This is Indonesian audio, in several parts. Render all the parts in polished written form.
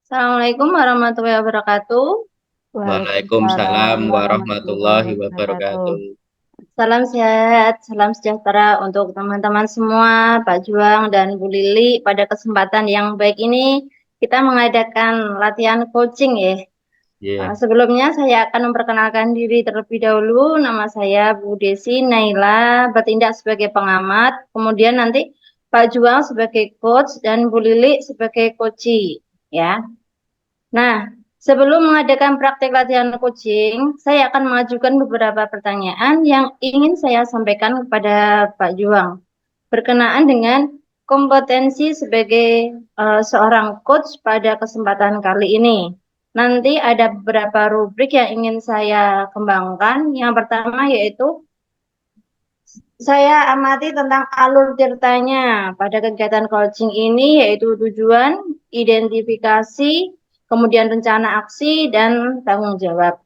Assalamualaikum warahmatullahi wabarakatuh. Waalaikumsalam Waalaikumsalam warahmatullahi warahmatullahi wabarakatuh. wabarakatuh. Salam sehat, salam sejahtera untuk teman-teman semua, Pak Juang dan Bu Lili. Pada kesempatan yang baik ini, kita mengadakan latihan coaching ya. Iya, Sebelumnya saya akan memperkenalkan diri terlebih dahulu. Nama saya Bu Desi Naila, bertindak sebagai pengamat. Kemudian nanti Pak Juang sebagai coach dan Bu Lili sebagai coachee, ya. Nah, sebelum mengadakan praktik latihan coaching, saya akan mengajukan beberapa pertanyaan yang ingin saya sampaikan kepada Pak Juang berkenaan dengan kompetensi sebagai seorang coach pada kesempatan kali ini. Nanti ada beberapa rubrik yang ingin saya kembangkan. Yang pertama yaitu saya amati tentang alur ceritanya pada kegiatan coaching ini, yaitu tujuan, identifikasi, kemudian rencana aksi, dan tanggung jawab.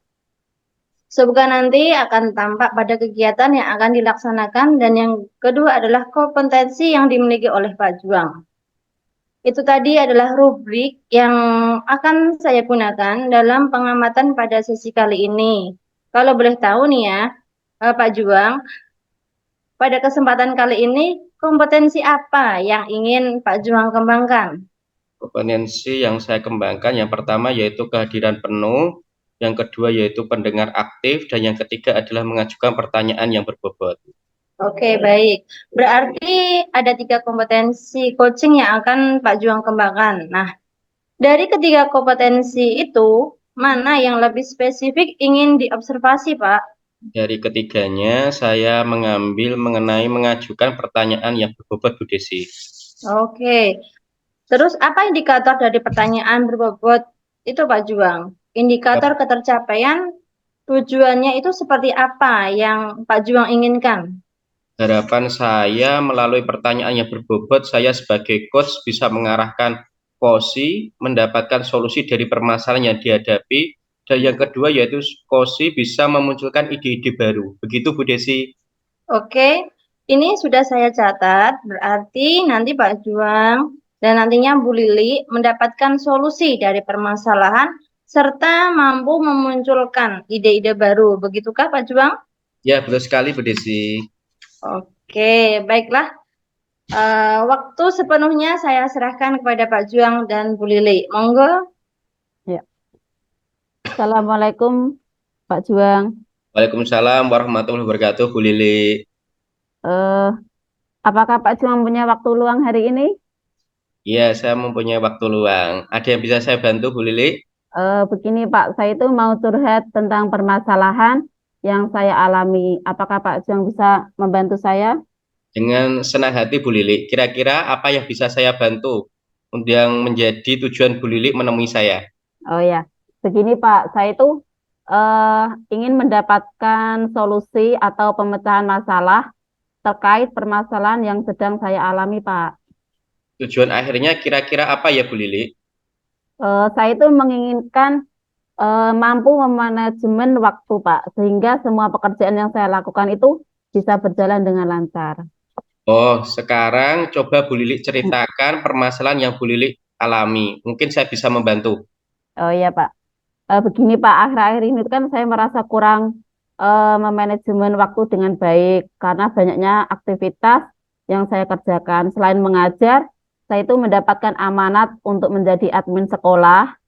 Semoga nanti akan tampak pada kegiatan yang akan dilaksanakan, dan yang kedua adalah kompetensi yang dimiliki oleh Pak Juang. Itu tadi adalah rubrik yang akan saya gunakan dalam pengamatan pada sesi kali ini. Kalau boleh tahu nih ya, Pak Juang, pada kesempatan kali ini, kompetensi apa yang ingin Pak Juang kembangkan? kompetensi yang saya kembangkan yang pertama yaitu kehadiran penuh, yang kedua yaitu pendengar aktif, dan yang ketiga adalah mengajukan pertanyaan yang berbobot. Oke, baik. Berarti ada 3 kompetensi coaching yang akan Pak Juang kembangkan. Nah, dari ketiga kompetensi itu, mana yang lebih spesifik ingin diobservasi, Pak? Dari ketiganya, saya mengambil mengenai mengajukan pertanyaan yang berbobot, Bu Desi. Oke. Terus apa indikator dari pertanyaan berbobot itu, Pak Juang? Indikator ketercapaian tujuannya itu seperti apa yang Pak Juang inginkan? Harapan saya melalui pertanyaan yang berbobot, saya sebagai coach bisa mengarahkan Kosi mendapatkan solusi dari permasalahan yang dihadapi, dan yang kedua yaitu Kosi bisa memunculkan ide-ide baru. Begitu Bu Desi. Oke, ini sudah saya catat. Berarti nanti Pak Juang dan nantinya Bu Lili mendapatkan solusi dari permasalahan serta mampu memunculkan ide-ide baru. Begitukah Pak Juang? Ya, betul sekali Bu Desi. Oke, baiklah. Waktu sepenuhnya saya serahkan kepada Pak Juang dan Bu Lili. Monggo. Ya. Assalamualaikum Pak Juang. Waalaikumsalam warahmatullahi wabarakatuh, Bu Lili. Eh, apakah Pak Juang punya waktu luang hari ini? Ya, saya mempunyai waktu luang. Ada yang bisa saya bantu, Bu Lili? Begini Pak, saya itu mau curhat tentang permasalahan yang saya alami. Apakah Pak Juang bisa membantu saya? Dengan senang hati, Bu Lili. Kira-kira apa yang bisa saya bantu untuk yang menjadi tujuan Bu Lili menemui saya? Oh ya, begini Pak, saya itu eh, ingin mendapatkan solusi atau pemecahan masalah terkait permasalahan yang sedang saya alami Pak. Tujuan akhirnya kira-kira apa ya, Bu Lili? Saya itu menginginkan mampu memanajemen waktu, Pak, sehingga semua pekerjaan yang saya lakukan itu bisa berjalan dengan lancar. Oh, sekarang coba Bu Lili ceritakan permasalahan yang Bu Lili alami. Mungkin saya bisa membantu. Oh iya, Pak. Begini, Pak, akhir-akhir ini kan saya merasa kurang memanajemen waktu dengan baik karena banyaknya aktivitas yang saya kerjakan. Selain mengajar, saya itu mendapatkan amanat untuk menjadi admin sekolah,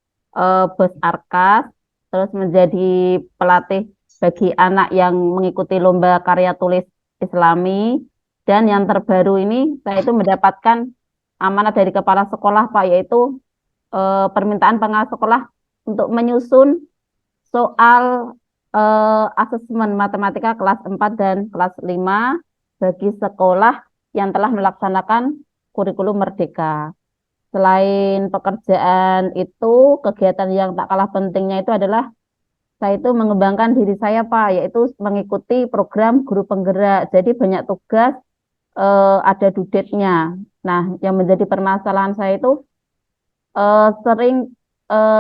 bos Arkas, terus menjadi pelatih bagi anak yang mengikuti lomba karya tulis Islami, dan yang terbaru ini saya itu mendapatkan amanat dari kepala sekolah Pak, yaitu permintaan pengawas sekolah untuk menyusun soal asesmen matematika kelas 4 dan kelas 5 bagi sekolah yang telah melaksanakan kurikulum Merdeka. Selain pekerjaan itu, kegiatan yang tak kalah pentingnya itu adalah saya itu mengembangkan diri saya, Pak, yaitu mengikuti program guru penggerak. Jadi banyak tugas, ada due Nah, yang menjadi permasalahan saya itu sering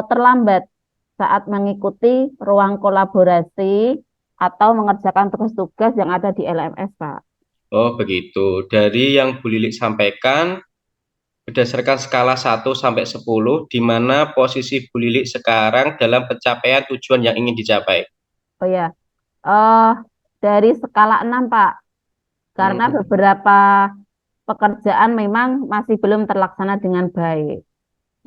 terlambat saat mengikuti ruang kolaborasi atau mengerjakan tugas-tugas yang ada di LMS, Pak. Oh, begitu. Dari yang Bu Lili sampaikan, berdasarkan skala 1 sampai 10, di mana posisi Bu Lili sekarang dalam pencapaian tujuan yang ingin dicapai? Oh ya, eh dari skala 6 Pak, karena Hmm, beberapa pekerjaan memang masih belum terlaksana dengan baik.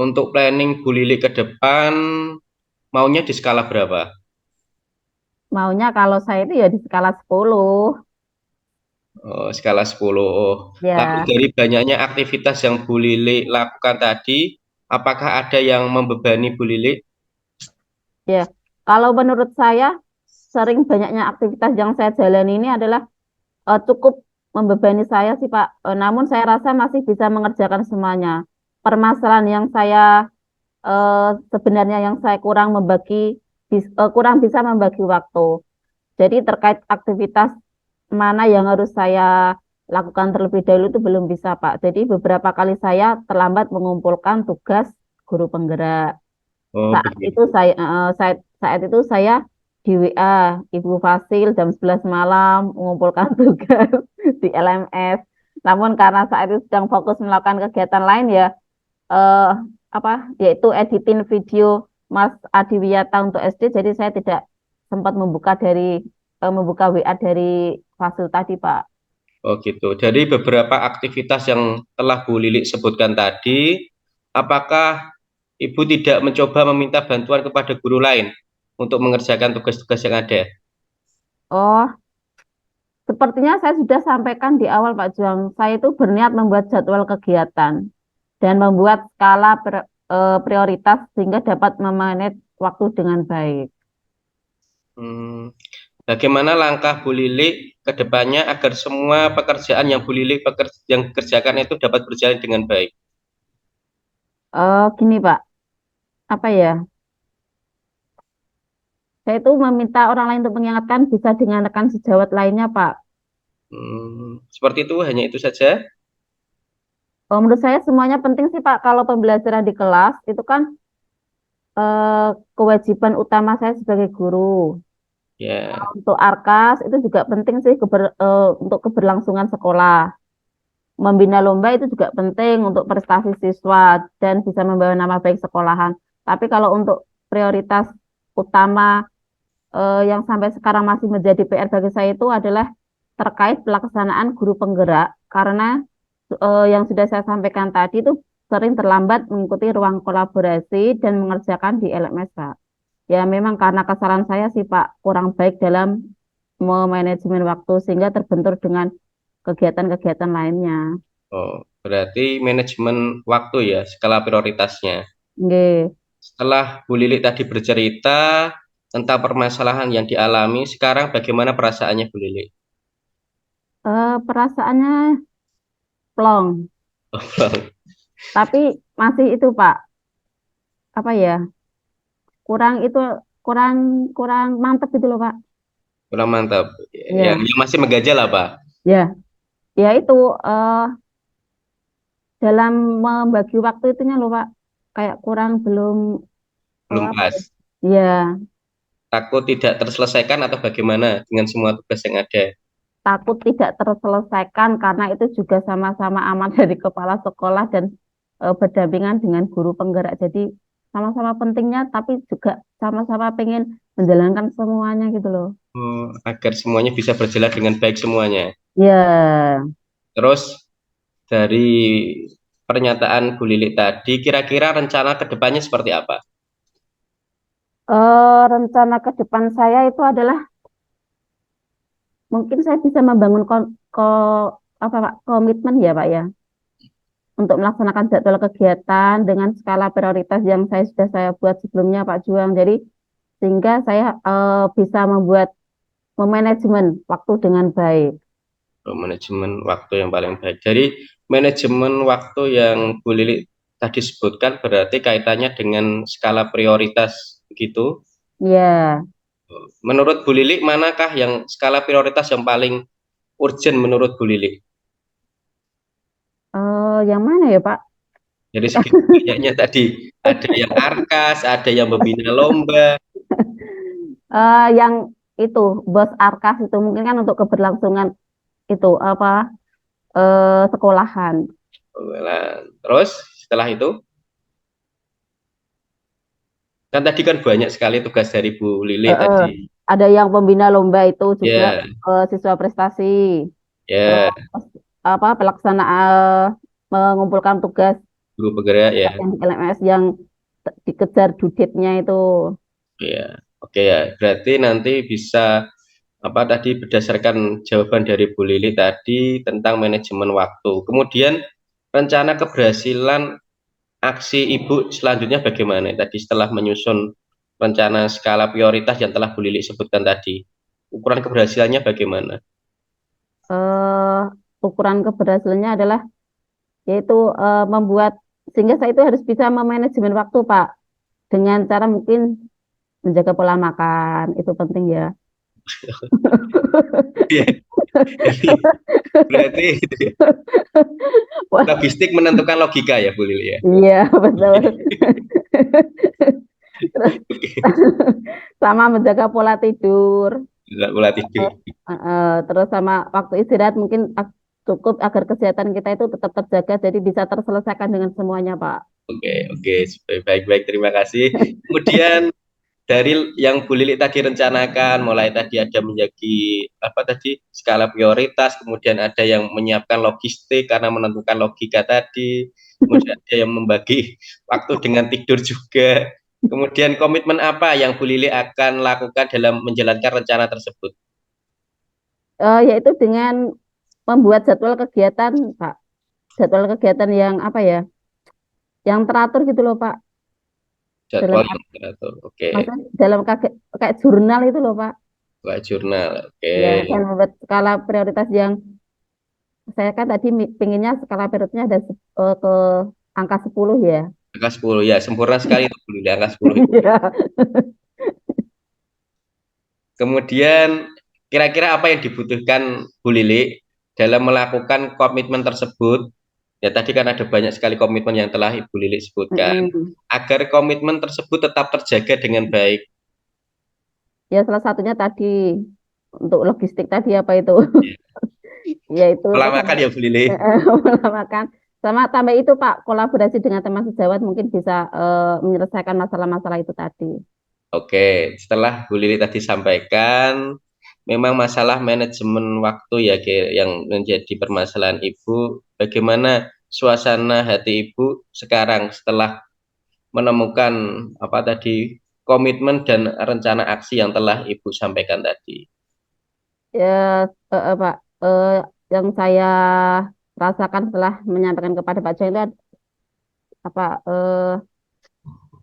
Untuk planning Bu Lili ke depan, maunya di skala berapa? Maunya kalau saya itu ya di skala 10. Oh, skala 10. Oh. Lalu Ya, dari banyaknya aktivitas yang Bu Lili lakukan tadi, apakah ada yang membebani Bu Lili? ya. Kalau menurut saya, sering banyaknya aktivitas yang saya jalani ini adalah cukup membebani saya sih Pak. Namun saya rasa masih bisa mengerjakan semuanya. Permasalahan yang saya sebenarnya yang saya kurang bisa membagi waktu. Jadi terkait aktivitas mana yang harus saya lakukan terlebih dahulu itu belum bisa Pak. Jadi beberapa kali saya terlambat mengumpulkan tugas guru penggerak. Oh, Saat itu begitu. saat itu saya di WA Ibu Fasil jam 11 malam mengumpulkan tugas di LMS. Namun karena saat itu sedang fokus melakukan kegiatan lain ya eh apa yaitu editing video Mas Adiwiyata untuk SD, jadi saya tidak sempat membuka WA dari Fasil tadi Pak. Oh, gitu. Dari beberapa aktivitas yang telah Bu Lili sebutkan tadi, apakah Ibu tidak mencoba meminta bantuan kepada guru lain untuk mengerjakan tugas-tugas yang ada? Oh, sepertinya saya sudah sampaikan di awal Pak Juang, saya itu berniat membuat jadwal kegiatan dan membuat skala prioritas sehingga dapat memanage waktu dengan baik. Hmm, Bagaimana langkah Bu Lili ke depannya agar semua pekerjaan yang Bu Lili yang kerjakan itu dapat berjalan dengan baik? Gini Pak, apa ya? Saya itu meminta orang lain untuk mengingatkan bisa dengan rekan sejawat lainnya Pak. Seperti itu, hanya itu saja. Menurut saya semuanya penting sih Pak. Kalau pembelajaran di kelas itu kan kewajiban utama saya sebagai guru. Ya, Untuk Arkas itu juga penting sih untuk keberlangsungan sekolah. Membina lomba itu juga penting untuk prestasi siswa dan bisa membawa nama baik sekolahan. Tapi kalau untuk prioritas utama yang sampai sekarang masih menjadi PR bagi saya itu adalah terkait pelaksanaan guru penggerak karena yang sudah saya sampaikan tadi itu sering terlambat mengikuti ruang kolaborasi dan mengerjakan di LMS, Pak. Ya memang karena kesalahan saya sih, Pak, kurang baik dalam memanajemen waktu sehingga terbentur dengan kegiatan-kegiatan lainnya. oh, berarti manajemen waktu ya, skala prioritasnya. Nggih. Setelah Bu Lili tadi bercerita tentang permasalahan yang dialami, sekarang bagaimana perasaannya Bu Lili? Perasaannya plong, tapi masih itu, Pak, apa ya? Kurang itu kurang kurang mantep gitu loh, Pak. Kurang mantap. Ya, Yang masih mengganjal apa? ya, ya itu dalam membagi waktu itunya loh Pak, kayak kurang belum Belum apa pas. ya? Ya, Takut tidak terselesaikan atau bagaimana dengan semua tugas yang ada? takut tidak terselesaikan karena itu juga sama-sama aman dari kepala sekolah dan berdampingan dengan guru penggerak. Jadi sama-sama pentingnya, tapi juga sama-sama pengen menjalankan semuanya gitu loh. Agar semuanya bisa berjalan dengan baik semuanya. Ya, Terus dari pernyataan Bu Lili tadi, kira-kira rencana ke depannya seperti apa? rencana ke depan saya itu adalah mungkin saya bisa membangun apa Pak, komitmen ya Pak ya untuk melaksanakan jadwal kegiatan dengan skala prioritas yang sudah saya buat sebelumnya Pak Juang. Jadi sehingga saya bisa memanajemen waktu dengan baik. Manajemen waktu yang paling baik. Jadi manajemen waktu yang Bu Lili tadi sebutkan berarti kaitannya dengan skala prioritas begitu. Ya, Menurut Bu Lili, manakah yang skala prioritas yang paling urgent menurut Bu Lili? yang mana ya Pak? Jadi segitu banyaknya tadi, ada yang arkas, ada yang membina lomba. Yang itu bos Arkas itu mungkin kan untuk keberlangsungan itu apa sekolahan. Terus setelah itu, kan tadi kan banyak sekali tugas dari Bu Lili Eh, tadi. ada yang pembina lomba itu juga Ya, siswa prestasi. ya, Terus apa pelaksanaan mengumpulkan tugas guru penggerak ya. yang di LMS yang dikejar due itu. Ya, oke ya. Berarti nanti bisa apa tadi berdasarkan jawaban dari Bu Lili tadi tentang manajemen waktu. Kemudian rencana keberhasilan aksi Ibu selanjutnya bagaimana? Tadi setelah menyusun rencana skala prioritas yang telah Bu Lili sebutkan tadi, ukuran keberhasilannya bagaimana? eh Ukuran keberhasilannya adalah yaitu membuat sehingga saya itu harus bisa memanajemen waktu Pak dengan cara mungkin menjaga pola makan itu penting ya. Iya, berarti Wah, logistik menentukan logika ya Bu Lili ya. iya betul. Terus Oke, sama menjaga pola tidur. nggak pola tidur. Terus sama waktu istirahat mungkin cukup agar kesehatan kita itu tetap terjaga jadi bisa terselesaikan dengan semuanya Pak. Oke, oke, baik-baik, terima kasih. Kemudian dari yang Bu Lili tadi rencanakan, mulai tadi ada menjadi apa tadi skala prioritas, kemudian ada yang menyiapkan logistik karena menentukan logika tadi, kemudian ada yang membagi waktu dengan tidur juga. Kemudian komitmen apa yang Bu Lili akan lakukan dalam menjalankan rencana tersebut? Yaitu dengan membuat jadwal kegiatan Pak. Jadwal kegiatan yang apa ya? Yang teratur gitu loh Pak. Dalam Jadwal yang teratur. Oke, maksudnya dalam kayak jurnal itu loh Pak. buat jurnal. Oke, Ya, dan membuat skala prioritas yang saya kan tadi pinginnya skala prioritasnya ada ke angka 10 ya. angka 10 ya, sempurna sekali itu Bu Lili, angka 10. Iya. Kemudian kira-kira apa yang dibutuhkan Bu Lili dalam melakukan komitmen tersebut? Ya tadi kan ada banyak sekali komitmen yang telah Ibu Lili sebutkan. Mm-mm. Agar komitmen tersebut tetap terjaga dengan baik. Ya salah satunya tadi untuk logistik tadi apa itu? Ya. Yaitu Pola terus sama makan ya Bu Lili. pola makan. Sama tambah itu Pak, kolaborasi dengan teman sejawat mungkin bisa menyelesaikan masalah-masalah itu tadi. Oke, setelah Bu Lili tadi sampaikan, memang masalah manajemen waktu ya yang menjadi permasalahan Ibu. Bagaimana suasana hati Ibu sekarang setelah menemukan apa tadi komitmen dan rencana aksi yang telah Ibu sampaikan tadi. Ya, Pak, eh, yang saya rasakan setelah menyampaikan kepada Pak Joy itu apa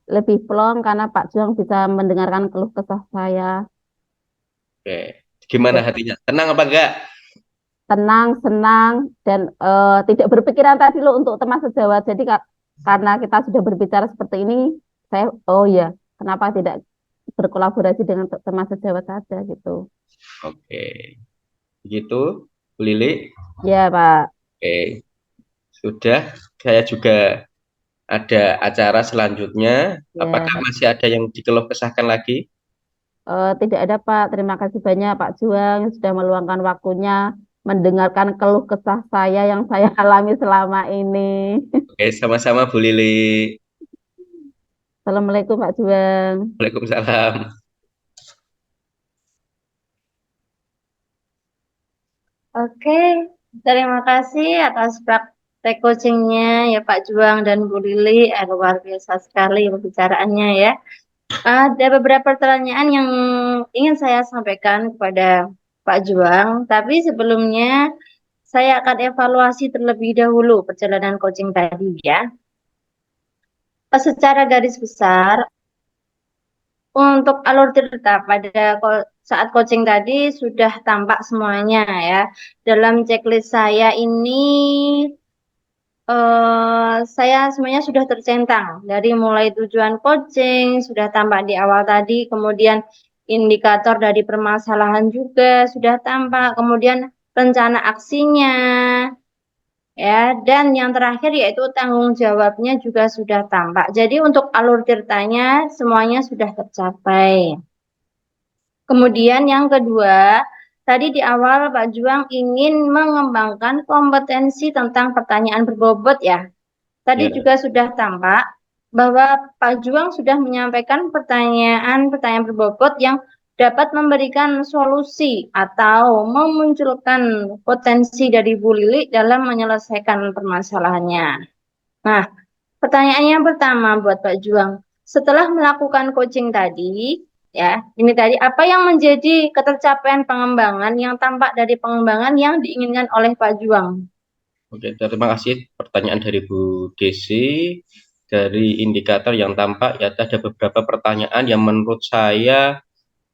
lebih plong karena Pak Juang bisa mendengarkan keluh kesah saya. Oke, gimana Ya, hatinya? Tenang apa enggak? tenang, senang, dan tidak berpikiran tadi loh untuk teman sejawat. Jadi karena kita sudah berbicara seperti ini, saya oh ya, kenapa tidak berkolaborasi dengan teman sejawat saja gitu. Oke, begitu Bu Lili. Ya Pak, Oke, sudah. Saya juga ada acara selanjutnya. ya. Apakah masih ada yang dikeluh kesahkan lagi? Tidak ada Pak. Terima kasih banyak Pak Juang yang sudah meluangkan waktunya mendengarkan keluh kesah saya yang saya alami selama ini. Oke, sama-sama Bu Lili. Assalamualaikum Pak Juang. Waalaikumsalam. Oke, terima kasih atas praktek coachingnya ya Pak Juang dan Bu Lili. Luar biasa sekali pembicaraannya ya. Ada beberapa pertanyaan yang ingin saya sampaikan kepada Pak Juang, tapi sebelumnya saya akan evaluasi terlebih dahulu perjalanan coaching tadi ya. Secara garis besar, untuk alur cerita pada saat coaching tadi sudah tampak semuanya ya. Dalam checklist saya ini saya semuanya sudah tercentang dari mulai tujuan coaching sudah tampak di awal tadi, kemudian indikator dari permasalahan juga sudah tampak, kemudian rencana aksinya, ya, dan yang terakhir yaitu tanggung jawabnya juga sudah tampak. Jadi untuk alur ceritanya semuanya sudah tercapai. Kemudian yang kedua, tadi di awal Pak Juang ingin mengembangkan kompetensi tentang pertanyaan berbobot ya. Tadi Ya, juga sudah tampak bahwa Pak Juang sudah menyampaikan pertanyaan-pertanyaan berbobot yang dapat memberikan solusi atau memunculkan potensi dari Bu Lili dalam menyelesaikan permasalahannya. Nah, pertanyaan yang pertama buat Pak Juang, setelah melakukan coaching tadi, ya, ini tadi apa yang menjadi ketercapaian pengembangan yang tampak dari pengembangan yang diinginkan oleh Pak Juang? oke, terima kasih pertanyaan dari Bu Desi. Dari indikator yang tampak ya ada beberapa pertanyaan yang menurut saya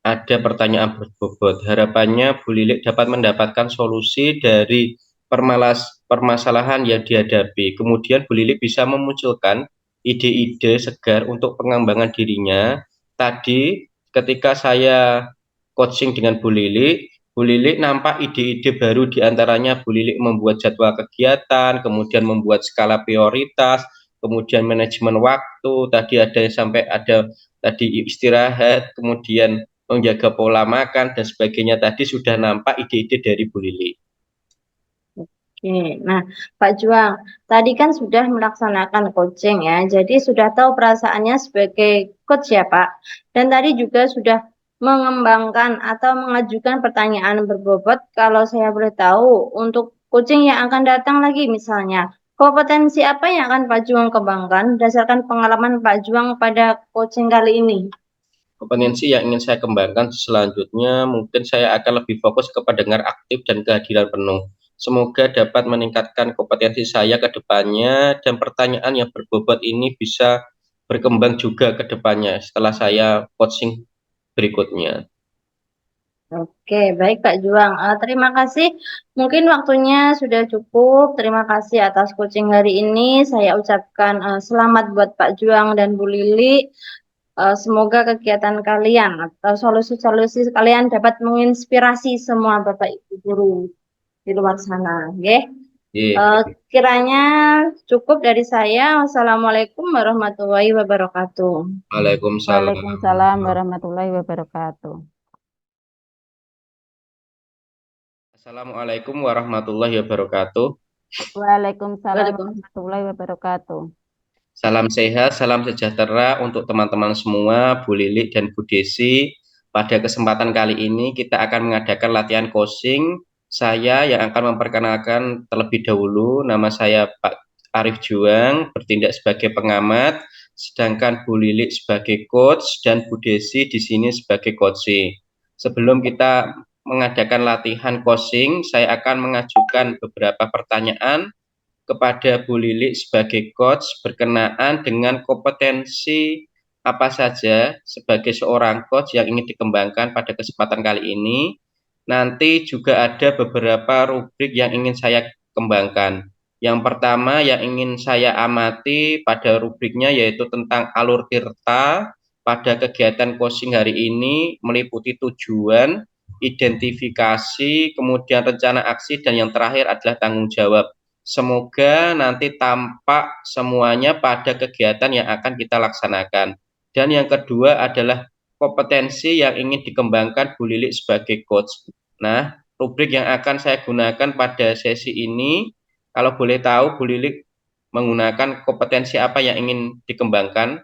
ada pertanyaan berbobot. Harapannya Bu Lilik dapat mendapatkan solusi dari permasalahan yang dihadapi. Kemudian Bu Lilik bisa memunculkan ide-ide segar untuk pengembangan dirinya. Tadi ketika saya coaching dengan Bu Lilik nampak ide-ide baru, diantaranya Bu Lilik membuat jadwal kegiatan, kemudian membuat skala prioritas, kemudian manajemen waktu, tadi ada yang sampai ada tadi istirahat, kemudian menjaga pola makan dan sebagainya. Tadi sudah nampak ide-ide dari Bu Lili. Oke, nah Pak Juang, tadi kan sudah melaksanakan coaching ya, jadi sudah tahu perasaannya sebagai coach ya Pak. Dan tadi juga sudah mengembangkan atau mengajukan pertanyaan berbobot, kalau saya boleh tahu, untuk coaching yang akan datang lagi misalnya, kompetensi apa yang akan Pak Juang kembangkan berdasarkan pengalaman Pak Juang pada coaching kali ini? Kompetensi yang ingin saya kembangkan selanjutnya mungkin saya akan lebih fokus ke pendengar aktif dan kehadiran penuh. Semoga dapat meningkatkan kompetensi saya ke depannya dan pertanyaan yang berbobot ini bisa berkembang juga ke depannya setelah saya coaching berikutnya. Oke, baik Pak Juang. Terima kasih. Mungkin waktunya sudah cukup. Terima kasih atas coaching hari ini. Saya ucapkan selamat buat Pak Juang dan Bu Lili. Semoga kegiatan kalian atau solusi-solusi kalian dapat menginspirasi semua Bapak Ibu guru di luar sana. Oke. Kiranya cukup dari saya. Wassalamualaikum warahmatullahi wabarakatuh. Waalaikumsalam. Waalaikumsalam warahmatullahi wabarakatuh. Assalamualaikum warahmatullahi wabarakatuh. Waalaikumsalam Waalaikumsalam. warahmatullahi wabarakatuh. Salam sehat, salam sejahtera untuk teman-teman semua, Bu Lili dan Bu Desi. Pada kesempatan kali ini kita akan mengadakan latihan coaching. Saya yang akan memperkenalkan terlebih dahulu, nama saya Pak Arif Juang, bertindak sebagai pengamat, sedangkan Bu Lili sebagai coach dan Bu Desi di sini sebagai coaching. Sebelum kita mengadakan latihan coaching, saya akan mengajukan beberapa pertanyaan kepada Bu Lili sebagai coach berkenaan dengan kompetensi apa saja sebagai seorang coach yang ingin dikembangkan pada kesempatan kali ini. Nanti juga ada beberapa rubrik yang ingin saya kembangkan. Yang pertama yang ingin saya amati pada rubriknya yaitu tentang alur tirta pada kegiatan coaching hari ini meliputi tujuan, identifikasi, kemudian rencana aksi, dan yang terakhir adalah tanggung jawab. Semoga nanti tampak semuanya pada kegiatan yang akan kita laksanakan. Dan yang kedua adalah kompetensi yang ingin dikembangkan Bu Lili sebagai coach. Nah, rubrik yang akan saya gunakan pada sesi ini, kalau boleh tahu Bu Lili menggunakan kompetensi apa yang ingin dikembangkan?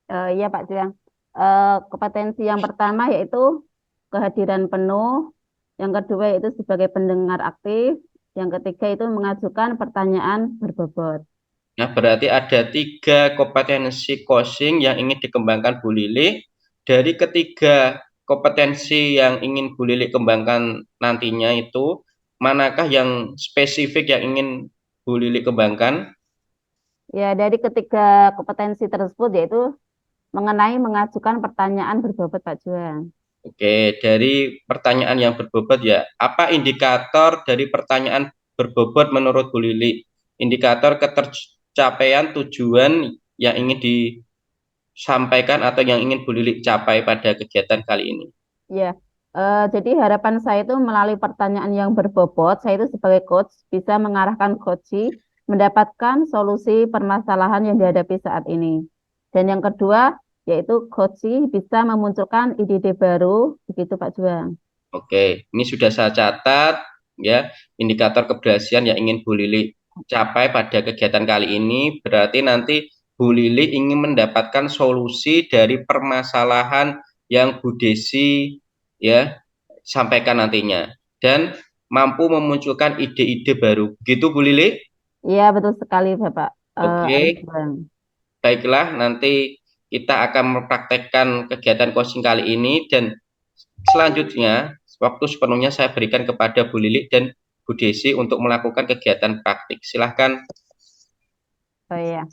Iya Pak Juang. Kompetensi yang pertama yaitu kehadiran penuh, yang kedua yaitu sebagai pendengar aktif, yang ketiga itu mengajukan pertanyaan berbobot. Nah, berarti ada 3 kompetensi coaching yang ingin dikembangkan Bu Lili. Dari ketiga kompetensi yang ingin Bu Lili kembangkan nantinya itu, manakah yang spesifik yang ingin Bu Lili kembangkan? Ya, dari ketiga kompetensi tersebut yaitu mengenai mengajukan pertanyaan berbobot Pak Juang. Oke, dari pertanyaan yang berbobot ya, apa indikator dari pertanyaan berbobot menurut Bu Lili? Indikator ketercapaian tujuan yang ingin disampaikan atau yang ingin Bu Lili capai pada kegiatan kali ini. Ya, jadi harapan saya itu melalui pertanyaan yang berbobot, saya itu sebagai coach bisa mengarahkan coachee mendapatkan solusi permasalahan yang dihadapi saat ini. Dan yang kedua, yaitu coachee bisa memunculkan ide-ide baru, begitu Pak Juang. Oke, ini sudah saya catat ya, indikator keberhasilan yang ingin Bu Lili capai pada kegiatan kali ini berarti nanti Bu Lili ingin mendapatkan solusi dari permasalahan yang Bu Desi ya sampaikan nantinya dan mampu memunculkan ide-ide baru. Begitu Bu Lili? Iya, betul sekali, Bapak. Oke, Ridwan. baiklah nanti kita akan mempraktekkan kegiatan coaching kali ini dan selanjutnya, waktu sepenuhnya saya berikan kepada Bu Lili dan Bu Desi untuk melakukan kegiatan praktik. Silahkan. Oh iya.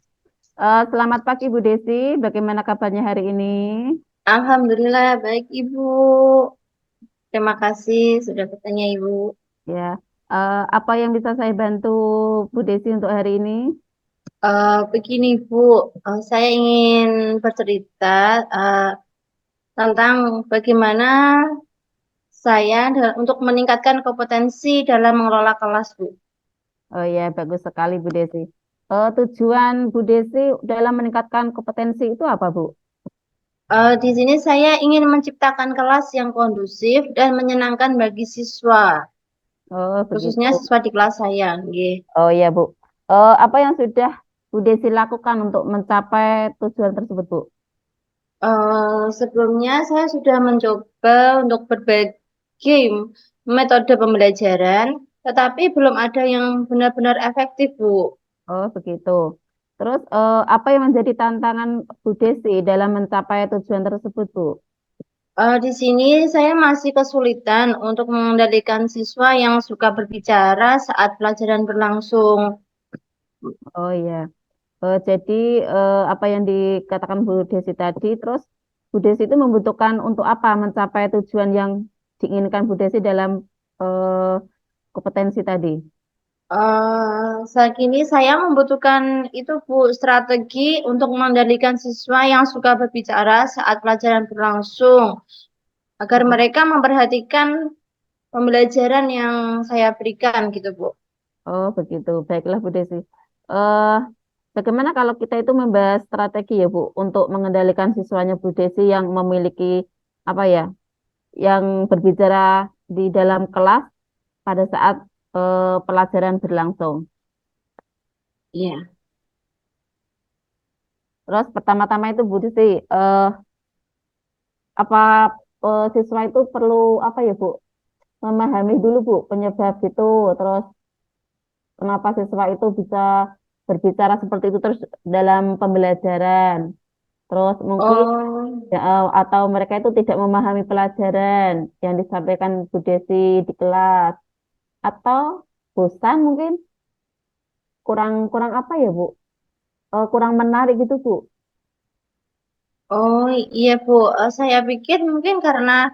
Selamat pagi, Bu Desi. Bagaimana kabarnya hari ini? Alhamdulillah baik Ibu. Terima kasih sudah bertanya Ibu. Ya. Apa yang bisa saya bantu Bu Desi untuk hari ini? Begini Bu, saya ingin bercerita eh, tentang bagaimana untuk meningkatkan kompetensi dalam mengelola kelas Bu. Oh ya, bagus sekali, Bu Desi. Tujuan Bu Desi dalam meningkatkan kompetensi itu apa, Bu? Di sini saya ingin menciptakan kelas yang kondusif dan menyenangkan bagi siswa, Oh, khususnya begitu. siswa di kelas saya. Nggih. Oh ya, Bu. Apa yang sudah Bu Desi lakukan untuk mencapai tujuan tersebut, Bu? Sebelumnya saya sudah mencoba untuk berbagai metode pembelajaran, tetapi belum ada yang benar-benar efektif, Bu. Oh, begitu. Terus, apa yang menjadi tantangan Bu Desi dalam mencapai tujuan tersebut, Bu? Di sini saya masih kesulitan untuk mengendalikan siswa yang suka berbicara saat pelajaran berlangsung. Oh iya. Jadi, apa yang dikatakan Bu Desi tadi, terus Bu Desi itu membutuhkan untuk apa mencapai tujuan yang diinginkan Bu Desi dalam eh, kompetensi tadi? Saat ini saya membutuhkan itu Bu, strategi untuk mengendalikan siswa yang suka berbicara saat pelajaran berlangsung, agar Oh, mereka memperhatikan pembelajaran yang saya berikan gitu, Bu. oh, begitu. Baiklah, Bu Desi. Eh, Bagaimana kalau kita itu membahas strategi ya, Bu, untuk mengendalikan siswanya Bu Desi yang memiliki apa ya, yang berbicara di dalam kelas pada saat pelajaran berlangsung. Iya. Terus pertama-tama itu Bu Desi, apa siswa itu perlu apa ya, Bu, memahami dulu, Bu, penyebab itu, terus kenapa siswa itu bisa berbicara seperti itu terus dalam pembelajaran. Terus mungkin Oh, ya, atau mereka itu tidak memahami pelajaran yang disampaikan Bu Desi di kelas atau bosan mungkin kurang kurang apa ya Bu? Kurang menarik gitu Bu. oh iya Bu. Saya pikir mungkin karena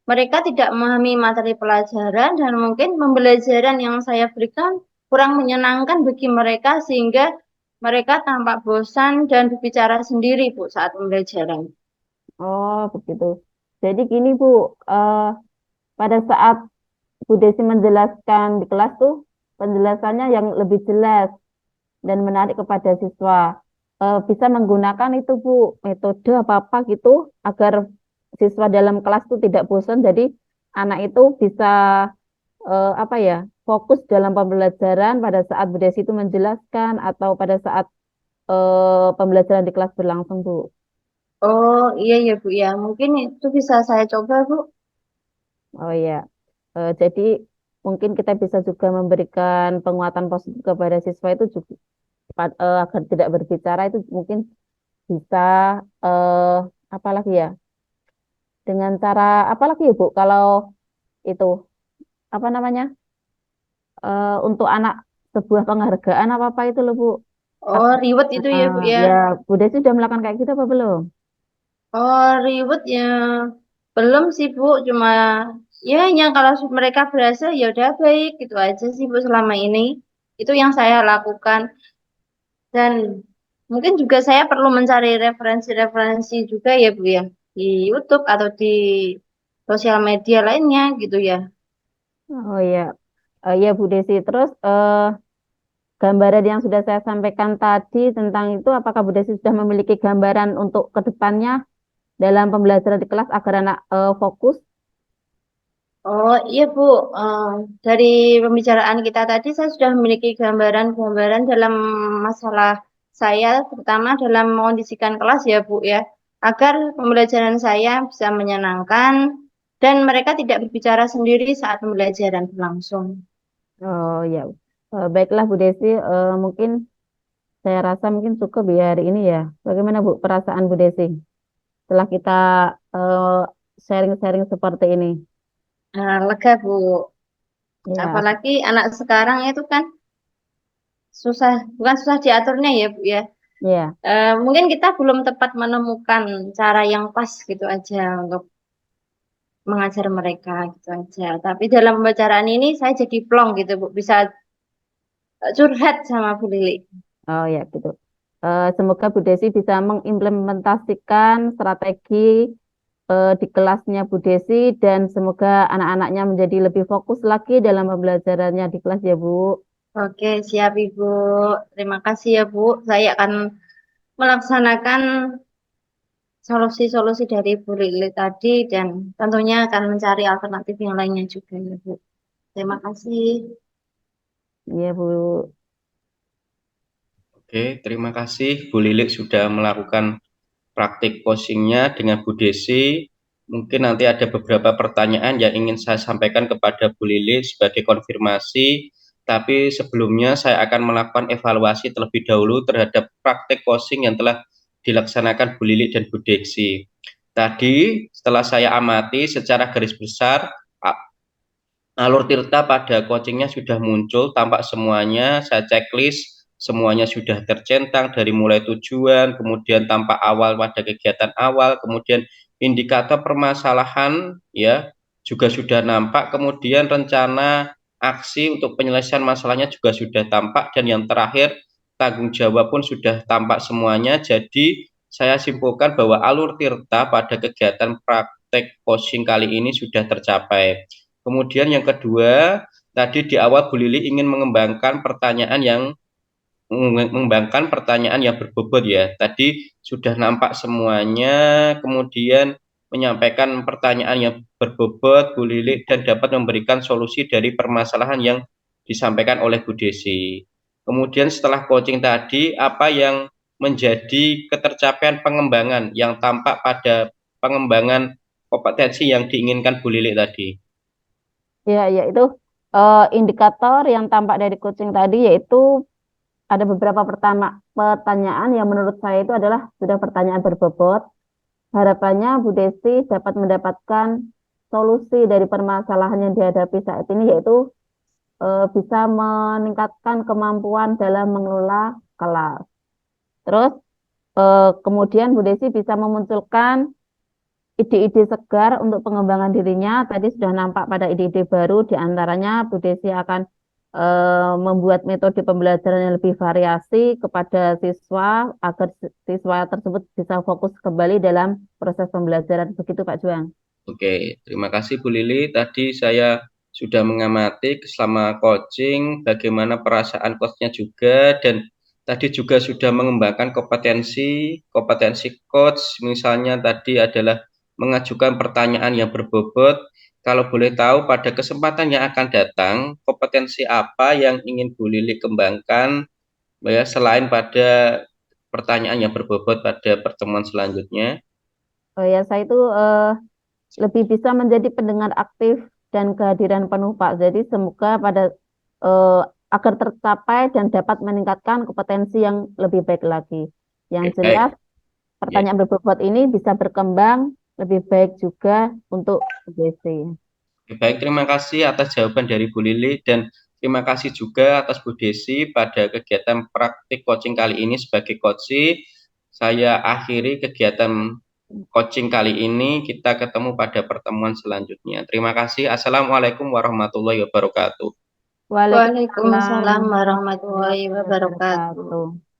mereka tidak memahami materi pelajaran dan mungkin pembelajaran yang saya berikan kurang menyenangkan bagi mereka sehingga mereka tampak bosan dan berbicara sendiri Bu saat pembelajaran. Oh begitu. Jadi gini Bu, eh, pada saat Bu Desi menjelaskan di kelas tuh penjelasannya yang lebih jelas dan menarik kepada siswa. Bisa menggunakan itu Bu, metode apa-apa gitu agar siswa dalam kelas itu tidak bosan. Jadi anak itu bisa apa ya, fokus dalam pembelajaran pada saat Bu Desi itu menjelaskan atau pada saat pembelajaran di kelas berlangsung Bu. Oh iya ya Bu ya, mungkin itu bisa saya coba Bu. Oh ya, jadi mungkin kita bisa juga memberikan penguatan positif kepada siswa itu juga agar tidak berbicara itu mungkin bisa eh, apa lagi ya? Dengan cara apa lagi ya Bu? Kalau itu apa namanya? Untuk anak sebuah penghargaan apa apa itu loh Bu. Oh ribet itu ya Bu ya. Ya, Bu Desi sudah melakukan kayak gitu apa belum? Oh ribet ya, belum sih Bu, cuma ya yang kalau mereka berhasil ya udah baik gitu aja sih Bu selama ini. Itu yang saya lakukan. Dan mungkin juga saya perlu mencari referensi-referensi juga ya Bu ya, di YouTube atau di sosial media lainnya gitu ya. Oh ya, ya Bu Desi. Terus gambaran yang sudah saya sampaikan tadi tentang itu, apakah Bu Desi sudah memiliki gambaran untuk ke depannya dalam pembelajaran di kelas agar anak fokus? Oh iya Bu, Eh, dari pembicaraan kita tadi saya sudah memiliki gambaran-gambaran dalam masalah saya, terutama dalam mengondisikan kelas ya Bu ya, agar pembelajaran saya bisa menyenangkan dan mereka tidak berbicara sendiri saat pembelajaran berlangsung. Oh ya, baiklah Bu Desi, mungkin saya rasa mungkin cukup ya hari ini ya. Bagaimana Bu perasaan Bu Desi setelah kita eh, sharing-sharing seperti ini? Lega Bu, Ya, apalagi anak sekarang itu kan susah, bukan susah diaturnya ya Bu ya. ya, Mungkin kita belum tepat menemukan cara yang pas gitu aja untuk mengajar mereka gitu aja. Tapi dalam pembicaraan ini saya jadi plong gitu Bu, bisa curhat sama Bu Lili. oh ya gitu. Semoga Bu Desi bisa mengimplementasikan strategi di kelasnya Bu Desi dan semoga anak-anaknya menjadi lebih fokus lagi dalam pembelajarannya di kelas ya Bu. Oke, siap Ibu. Terima kasih ya Bu. Saya akan melaksanakan solusi-solusi dari Bu Lili tadi dan tentunya akan mencari alternatif yang lainnya juga ya Bu. Terima kasih. Iya Bu. Oke, terima kasih Bu Lilik sudah melakukan praktik coachingnya dengan Bu Desi. Mungkin nanti ada beberapa pertanyaan yang ingin saya sampaikan kepada Bu Lilik sebagai konfirmasi. Tapi sebelumnya saya akan melakukan evaluasi terlebih dahulu terhadap praktik coaching yang telah dilaksanakan Bu Lilik dan Bu Desi. Tadi setelah saya amati secara garis besar, alur Tirta pada coachingnya sudah muncul, tampak semuanya, saya checklist, semuanya sudah tercentang dari mulai tujuan, kemudian tampak awal pada kegiatan awal, kemudian indikator permasalahan ya juga sudah nampak, kemudian rencana aksi untuk penyelesaian masalahnya juga sudah tampak, dan yang terakhir tanggung jawab pun sudah tampak semuanya. Jadi saya simpulkan bahwa alur Tirta pada kegiatan praktek coaching kali ini sudah tercapai. Kemudian yang kedua, tadi di awal Bu Lili ingin mengembangkan pertanyaan yang berbobot ya. Tadi sudah nampak semuanya, kemudian menyampaikan pertanyaan yang berbobot Bu Lili dan dapat memberikan solusi dari permasalahan yang disampaikan oleh Bu Desi. Kemudian setelah coaching tadi, apa yang menjadi ketercapaian pengembangan yang tampak pada pengembangan kompetensi yang diinginkan Bu Lili tadi? Ya, yaitu indikator yang tampak dari coaching tadi yaitu ada beberapa pertanyaan yang menurut saya itu adalah sudah pertanyaan berbobot. Harapannya Bu Desi dapat mendapatkan solusi dari permasalahan yang dihadapi saat ini yaitu bisa meningkatkan kemampuan dalam mengelola kelas. Terus kemudian Bu Desi bisa memunculkan ide-ide segar untuk pengembangan dirinya. Tadi sudah nampak pada ide-ide baru, di antaranya Bu Desi akan membuat metode pembelajaran yang lebih variasi kepada siswa agar siswa tersebut bisa fokus kembali dalam proses pembelajaran. Begitu Pak Juang. Oke, terima kasih Bu Lili. Tadi saya sudah mengamati selama coaching bagaimana perasaan coachnya juga, dan tadi juga sudah mengembangkan kompetensi coach. Misalnya tadi adalah mengajukan pertanyaan yang berbobot. Kalau boleh tahu pada kesempatan yang akan datang, kompetensi apa yang ingin Bu Lili kembangkan ya selain pada pertanyaan yang berbobot pada pertemuan selanjutnya? Oh ya, saya itu lebih bisa menjadi pendengar aktif dan kehadiran penuh Pak. Jadi semoga pada eh, agar tercapai dan dapat meningkatkan kompetensi yang lebih baik lagi. Yang Oke, jelas baik. Ya. pertanyaan berbobot ini bisa berkembang lebih baik juga untuk BC. Baik, terima kasih atas jawaban dari Bu Lili, dan terima kasih juga atas Bu Desi pada kegiatan praktik coaching kali ini sebagai coach. Saya akhiri kegiatan coaching kali ini. Kita ketemu pada pertemuan selanjutnya. Terima kasih. Assalamualaikum warahmatullahi wabarakatuh. Waalaikumsalam Waalaikumsalam warahmatullahi warahmatullahi wabarakatuh. wabarakatuh.